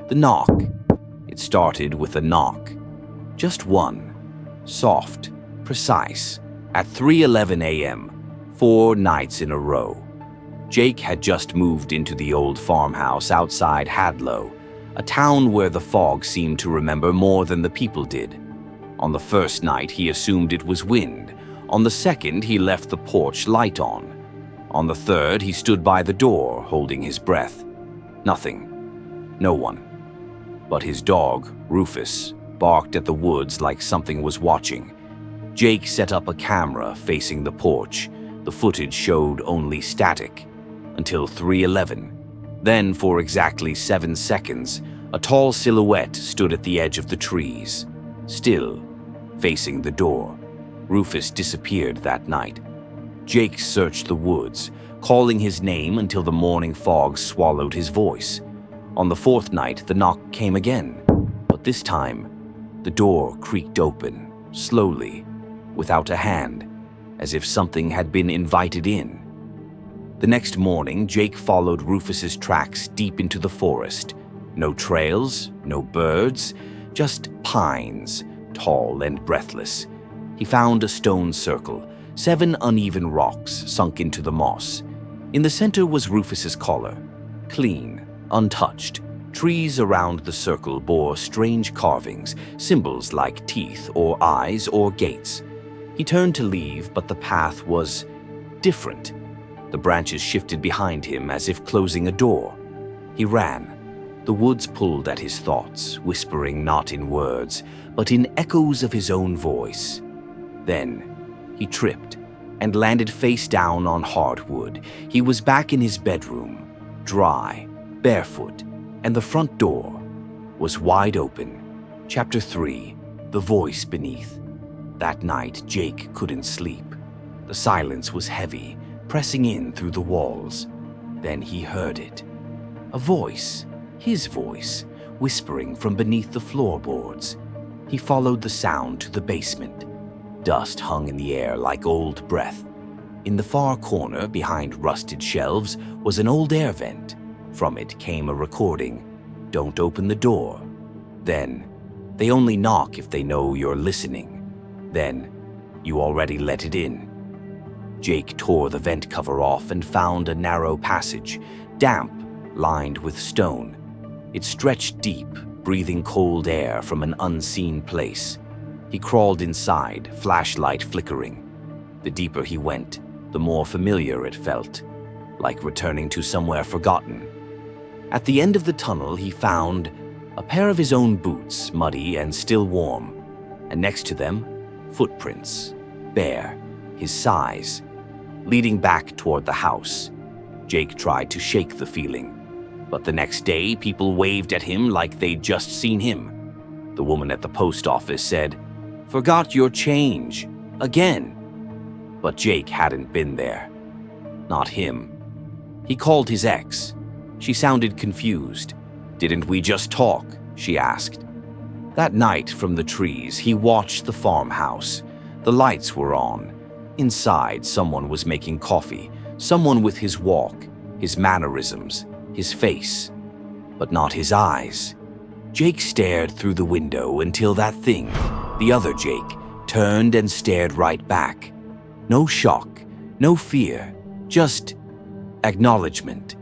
The knock. It started with a knock. Just one. Soft, precise, at 3:11 a.m., 4 nights in a row. Jake had just moved into the old farmhouse outside Hadlow, a town where the fog seemed to remember more than the people did. On the first night, he assumed it was wind. On the second, he left the porch light on. On the third, he stood by the door, holding his breath. Nothing. No one. But his dog, Rufus, barked at the woods like something was watching. Jake set up a camera facing the porch. The footage showed only static. Until 3:11. Then, for exactly 7 seconds, a tall silhouette stood at the edge of the trees, still, facing the door. Rufus disappeared that night. Jake searched the woods, calling his name until the morning fog swallowed his voice. On the fourth night, the knock came again, but this time, the door creaked open, slowly, without a hand, as if something had been invited in. The next morning, Jake followed Rufus's tracks deep into the forest. No trails, no birds, just pines, tall and breathless. He found a stone circle, 7 uneven rocks sunk into the moss. In the center was Rufus's collar, clean, untouched. Trees around the circle bore strange carvings, symbols like teeth or eyes or gates. He turned to leave, but the path was different. The branches shifted behind him as if closing a door. He ran. The woods pulled at his thoughts, whispering not in words, but in echoes of his own voice. Then he tripped and landed face down on hardwood. He was back in his bedroom, dry, barefoot, and the front door was wide open. Chapter 3. The Voice Beneath. That night, Jake couldn't sleep. The silence was heavy, pressing in through the walls. Then he heard it. A voice, his voice, whispering from beneath the floorboards. He followed the sound to the basement. Dust hung in the air like old breath. In the far corner, behind rusted shelves, was an old air vent. From it came a recording. Don't open the door. Then, they only knock if they know you're listening. Then, you already let it in. Jake tore the vent cover off and found a narrow passage, damp, lined with stone. It stretched deep, breathing cold air from an unseen place. He crawled inside, flashlight flickering. The deeper he went, the more familiar it felt, like returning to somewhere forgotten. At the end of the tunnel, he found a pair of his own boots, muddy and still warm, and next to them, footprints, bare, his size, leading back toward the house. Jake tried to shake the feeling, but the next day, people waved at him like they'd just seen him. The woman at the post office said, "Forgot your change. Again." But Jake hadn't been there. Not him. He called his ex. She sounded confused. "Didn't we just talk?" she asked. That night, from the trees, he watched the farmhouse. The lights were on. Inside, someone was making coffee. Someone with his walk, his mannerisms, his face. But not his eyes. Jake stared through the window until that thing, the other Jake, turned and stared right back. No shock, no fear, just acknowledgement.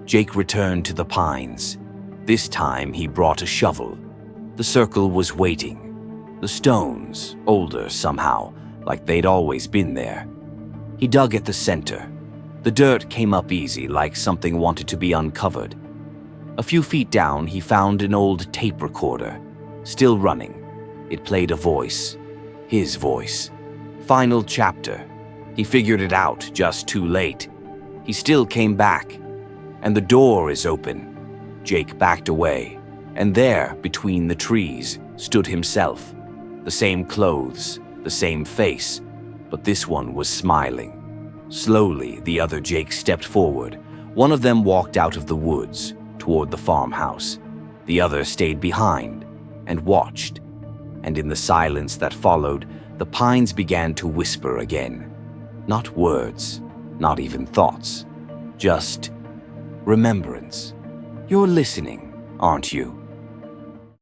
Jake returned to the pines. This time he brought a shovel. The circle was waiting. The stones, older somehow, like they'd always been there. He dug at the center. The dirt came up easy, like something wanted to be uncovered. A few feet down, he found an old tape recorder, still running. It played a voice, his voice. Final chapter. He figured it out just too late. He still came back. And the door is open. Jake backed away, and there, between the trees, stood himself. The same clothes, the same face, but this one was smiling. Slowly, the other Jake stepped forward. One of them walked out of the woods, toward the farmhouse. The other stayed behind and watched. And in the silence that followed, the pines began to whisper again. Not words, not even thoughts, just remembrance. You're listening, aren't you?